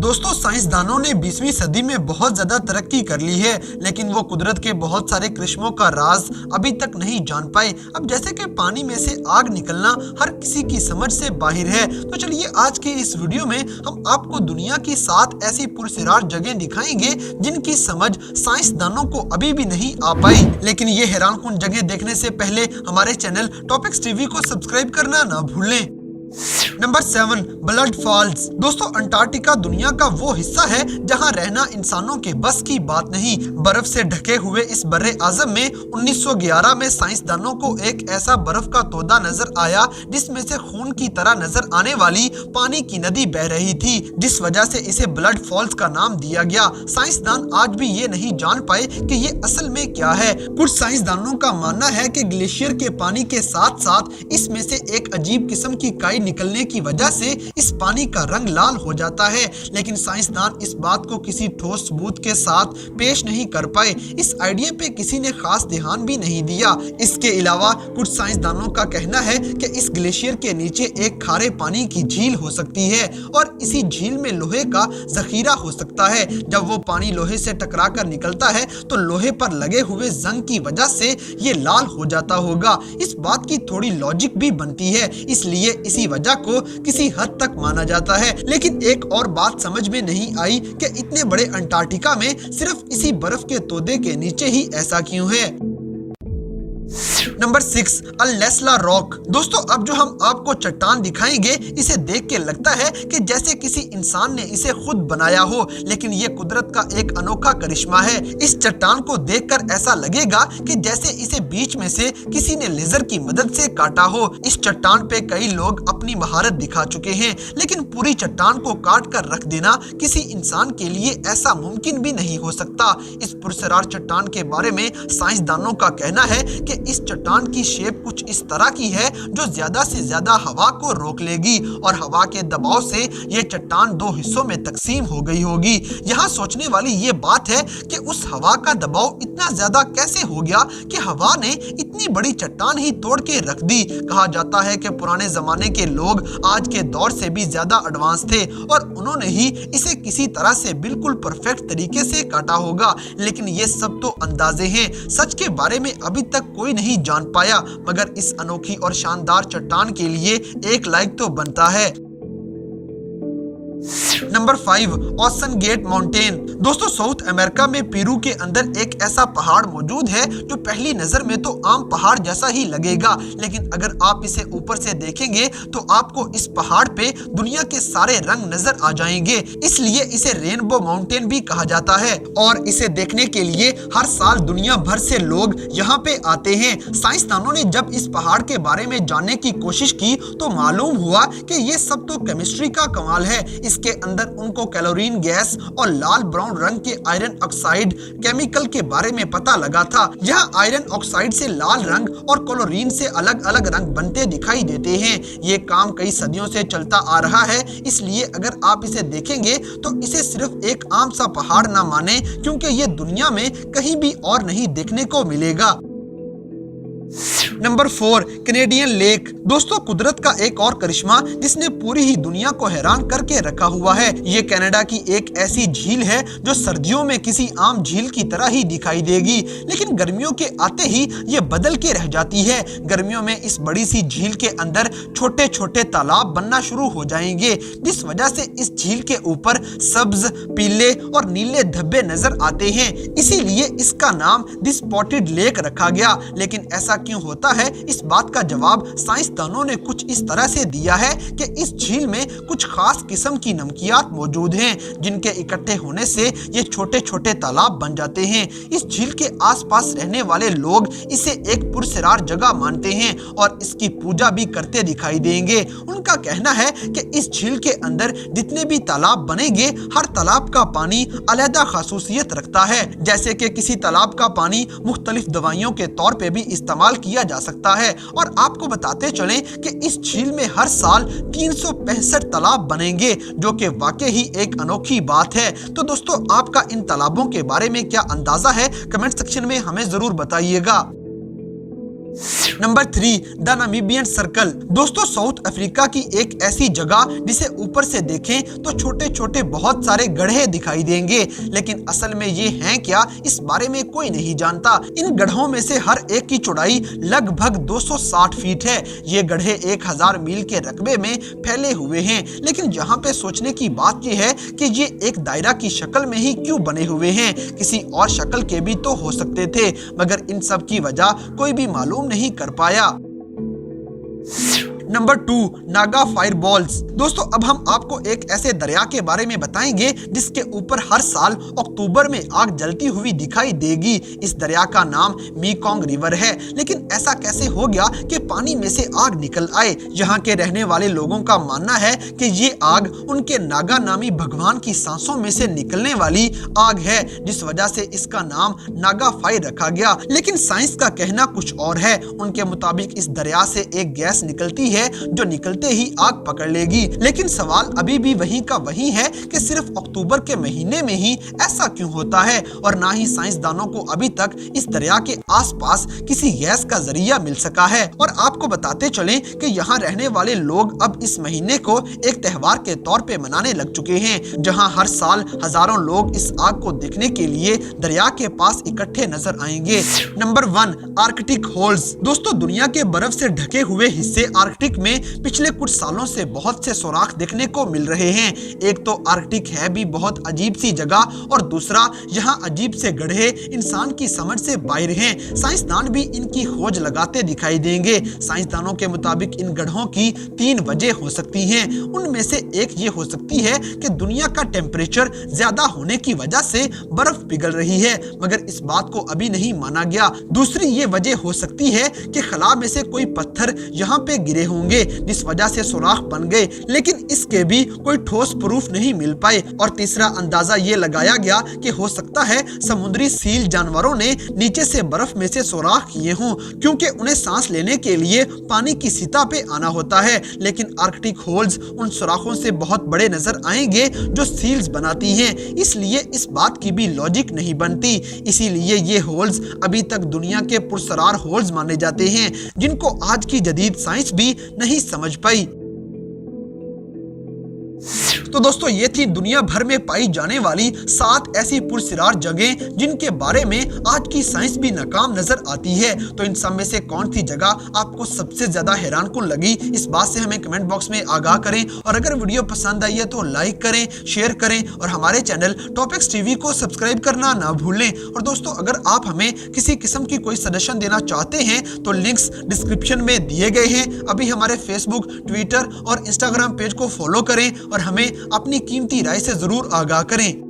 दोस्तों साइंसदानों ने 20वीं सदी में बहुत ज्यादा तरक्की कर ली है, लेकिन वो कुदरत के बहुत सारे करिश्मों का राज अभी तक नहीं जान पाए। अब जैसे कि पानी में से आग निकलना हर किसी की समझ से बाहर है, तो चलिए आज के इस वीडियो में हम आपको दुनिया की 7 ऐसी पुरस्कार जगह दिखाएंगे जिनकी समझ साइंसदानों को अभी भी नहीं आ पाई। लेकिन ये हैरानकुन जगह देखने से पहले हमारे चैनल टॉपिक्स टीवी को सब्सक्राइब करना ना भूलें। Number 7, blood falls. दोस्तों अंटार्कटिका दुनिया का वो हिस्सा है जहां रहना इंसानों के बस की बात नहीं। बर्फ से ढके हुए इस बर्रे आजम में 1911 में साइंसदानों को एक ऐसा बर्फ का तोदा नजर आया जिसमें से खून की तरह नजर आने वाली पानी की नदी बह रही थी, जिस वजह से इसे ब्लड फॉल्स का नाम दिया गया। साइंसदान आज भी ये नहीं जान पाए कि ये असल में क्या है। कुछ साइंसदानों का मानना है कि ग्लेशियर के पानी के साथ साथ इसमें से एक अजीब किस्म की काई निकलने की वजह से इस पानी का रंग लाल हो जाता है, लेकिन साइंसदान इस बात को किसी ठोस सबूत के साथ पेश नहीं कर पाए। इस आइडिया पे किसी ने खास ध्यान भी नहीं दिया। इसके अलावा कुछ साइंसदानों का कहना है कि इस ग्लेशियर के नीचे एक खारे पानी की झील हो सकती है और इसी झील में लोहे का जखीरा हो सकता है। जब वो पानी लोहे से टकरा कर निकलता है तो लोहे पर लगे हुए जंग की वजह से ये लाल हो जाता होगा। इस बात की थोड़ी लॉजिक भी बनती है, इसलिए इसी वजह को किसी हद तक माना जाता है। लेकिन एक और बात समझ में नहीं आई कि इतने बड़े अंटार्कटिका में सिर्फ इसी बर्फ के तोदे के नीचे ही ऐसा क्यों है। नंबर 6, अल-लेस्ला रॉक। दोस्तों अब जो हम आपको चट्टान दिखाएंगे इसे देख के लगता है कि जैसे किसी इंसान ने इसे खुद बनाया हो, लेकिन ये कुदरत का एक अनोखा करिश्मा है। इस चट्टान को देखकर ऐसा लगेगा कि जैसे इसे बीच में से किसी ने लेजर की मदद से काटा हो। इस चट्टान पे कई लोग अपनी महारत दिखा चुके हैं, लेकिन पूरी चट्टान को काट कर रख देना किसी इंसान के लिए ऐसा मुमकिन भी नहीं हो सकता। इस पुरस्कार चट्टान के बारे में साइंसदानों का कहना है कि इस चट्टान की शेप कुछ इस तरह की है जो ज्यादा से ज्यादा हवा को रोक लेगी और हवा के दबाव से ये चट्टान 2 हिस्सों में तकसीम हो गई होगी। यहाँ सोचने वाली ये बात है कि उस हवा का दबाव इतना ज्यादा कैसे हो गया कि हवा ने इतनी बड़ी चट्टान ही तोड़ के रख दी। कहा जाता है कि पुराने जमाने के लोग आज के दौर से भी ज्यादा एडवांस थे और उन्होंने ही इसे किसी तरह से बिल्कुल परफेक्ट तरीके से काटा होगा, लेकिन ये सब तो अंदाजे हैं। सच के बारे में अभी तक कोई नहीं जान पाया, मगर इस अनोखी और शानदार चट्टान के लिए एक लाइक तो बनता है। Number 5, Ocean Gate Mountain. दोस्तों साउथ अमेरिका में पेरू के अंदर एक ऐसा पहाड़ मौजूद है जो पहली नजर में तो आम पहाड़ जैसा ही लगेगा, लेकिन अगर आप इसे ऊपर से देखेंगे तो आपको इस पहाड़ पे दुनिया के सारे रंग नजर आ जाएंगे। इसलिए इसे रेनबो माउंटेन भी कहा जाता है और इसे देखने के लिए हर साल दुनिया भर से लोग यहाँ पे आते हैं। साइंसदानों ने जब इस पहाड़ के बारे में जानने की कोशिश की तो मालूम हुआ कि ये सब तो केमिस्ट्री का कमाल है। इसके अंदर उनको क्लोरीन गैस और लाल ब्राउन रंग के आयरन ऑक्साइड केमिकल के बारे में पता लगा था। यह आयरन ऑक्साइड से लाल रंग और क्लोरीन से अलग अलग रंग बनते दिखाई देते हैं। ये काम कई सदियों से चलता आ रहा है, इसलिए अगर आप इसे देखेंगे तो इसे सिर्फ एक आम सा पहाड़ ना माने, क्योंकि ये दुनिया में कहीं भी और नहीं देखने को मिलेगा। Number 4, Canadian lake. दोस्तों कुदरत का एक और करिश्मा जिसने पूरी ही दुनिया को हैरान करके रखा हुआ है। ये कनाडा की एक ऐसी झील है जो सर्दियों में किसी आम झील की तरह ही दिखाई देगी, लेकिन गर्मियों के आते ही ये बदल के रह जाती है। गर्मियों में इस बड़ी सी झील के अंदर छोटे छोटे तालाब बनना शुरू हो जाएंगे, जिस वजह से इस झील के ऊपर सब्ज, पीले और नीले धब्बे नजर आते हैं। इसीलिए इसका नाम द स्पॉटेड लेक रखा गया। लेकिन ऐसा क्यों होता है, इस बात का जवाब साइंसदानों ने कुछ इस तरह से दिया है कि इस झील में कुछ खास किस्म की नमकियात मौजूद हैं, जिनके इकट्ठे होने से ये छोटे छोटे तालाब बन जाते हैं। इस झील के आसपास रहने वाले लोग इसे एक पुरस्कार जगह मानते हैं और इसकी पूजा भी करते दिखाई देंगे। उनका कहना है कि इस झील के अंदर जितने भी तालाब बनेंगे, हर तालाब का पानी अलग खासूसियत रखता है। जैसे कि किसी तालाब का पानी मुख्तलिफ दवाइयों के तौर पे भी इस्तेमाल किया जा सकता है। और आपको बताते चलें कि इस झील में हर साल 365 तालाब बनेंगे, जो कि वाकई ही एक अनोखी बात है। तो दोस्तों आपका इन तालाबों के बारे में क्या अंदाजा है, कमेंट सेक्शन में हमें जरूर बताइएगा। Number 3, the Namibian circle. दोस्तों, साउथ अफ्रीका की एक ऐसी जगह जिसे ऊपर से देखें तो छोटे छोटे बहुत सारे गड्ढे दिखाई देंगे, लेकिन असल में ये हैं क्या, इस बारे में कोई नहीं जानता। इन गड्ढों में से हर एक की चौड़ाई लगभग 260 फीट है। ये गड्ढे 1000 मील के रकबे में फैले हुए हैं, लेकिन यहाँ पे सोचने की बात ये है कि ये एक दायरा की शक्ल में ही क्यों बने हुए हैं, किसी और शक्ल के भी तो हो सकते थे, मगर इन सब की वजह कोई भी मालूम नहीं कर पाया। नंबर 2, नागा फायरबॉल्स। दोस्तों, अब हम आपको एक ऐसे दरिया के बारे में बताएंगे जिसके ऊपर हर साल अक्टूबर में आग जलती हुई दिखाई देगी। इस दरिया का नाम मेकॉन्ग रिवर है, लेकिन ऐसा कैसे हो गया कि पानी में से आग निकल आए। यहाँ के रहने वाले लोगों का मानना है कि ये आग उनके नागा नामी भगवान की सांसों में से निकलने वाली आग है, जिस वजह से इसका नाम नागा फायर रखा गया। लेकिन साइंस का कहना कुछ और है। उनके मुताबिक इस दरिया से एक गैस निकलती है जो निकलते ही आग पकड़ लेगी। लेकिन सवाल अभी भी वही का वही है कि सिर्फ अक्टूबर के महीने में ही ऐसा क्यों होता है, और ना ही साइंसदानों को अभी तक इस दरिया के आसपास किसी गैस का जरिया मिल सका है। और आपको बताते चलें कि यहाँ रहने वाले लोग अब इस महीने को एक त्योहार के तौर पे मनाने लग चुके हैं, जहाँ हर साल हजारों लोग इस आग को देखने के लिए दरिया के पास इकट्ठे नजर आएंगे। Number 1, Arctic holes. दोस्तों, दुनिया के बर्फ से ढके हुए हिस्से आर्कटिक में पिछले कुछ सालों से बहुत से सुराख देखने को मिल रहे हैं। एक तो आर्कटिक है भी बहुत अजीब सी जगह, और दूसरा यहाँ अजीब से गड्ढे इंसान की समझ से बाहर हैं। साइंसदान भी इनकी खोज लगाते दिखाई देंगे। साइंसदानों के मुताबिक इन गड्ढों की 3 वजह हो सकती हैं। उनमें से एक ये हो सकती है कि दुनिया का टेम्परेचर ज्यादा होने की वजह से बर्फ पिघल रही है, मगर इस बात को अभी नहीं माना गया। दूसरी ये वजह हो सकती है कि खला में से कोई पत्थर यहाँ पे गिरे होंगे, जिस वजह से सुराख बन गए, लेकिन इसके भी कोई ठोस प्रूफ नहीं मिल पाए। और तीसरा अंदाजा ये लगाया गया कि हो सकता है समुद्री सील जानवरों ने नीचे से बर्फ में से सुराख किए हों, क्योंकि उन्हें सांस लेने के लिए पानी की सतह पे आना होता है। लेकिन आर्कटिक होल्स उन सुराखों से बहुत बड़े नजर आएंगे जो सील्स बनाती हैं, इसलिए इस बात की भी लॉजिक नहीं बनती। इसीलिए ये होल्स अभी तक दुनिया के पुरस्कार होल्स माने जाते हैं, जिनको आज की जदीद साइंस भी नहीं समझ पाई। तो दोस्तों, ये थी दुनिया भर में पाई जाने वाली 7 ऐसी पुरस्कार जगह जिनके बारे में आज की साइंस भी नाकाम नजर आती है। तो इन सब में से कौन सी जगह आपको सबसे ज्यादा हैरान कुन लगी, इस बात से हमें कमेंट बॉक्स में आगाह करें। और अगर वीडियो पसंद आई है तो लाइक करें, शेयर करें, और हमारे चैनल टॉपिक्स टीवी को सब्सक्राइब करना ना भूलें। और दोस्तों, अगर आप हमें किसी किस्म की कोई सजेशन देना चाहते हैं तो लिंक्स डिस्क्रिप्शन में दिए गए हैं। अभी हमारे फेसबुक, ट्विटर और इंस्टाग्राम पेज को फॉलो करें और हमें अपनी कीमती राय से जरूर आगाह करें।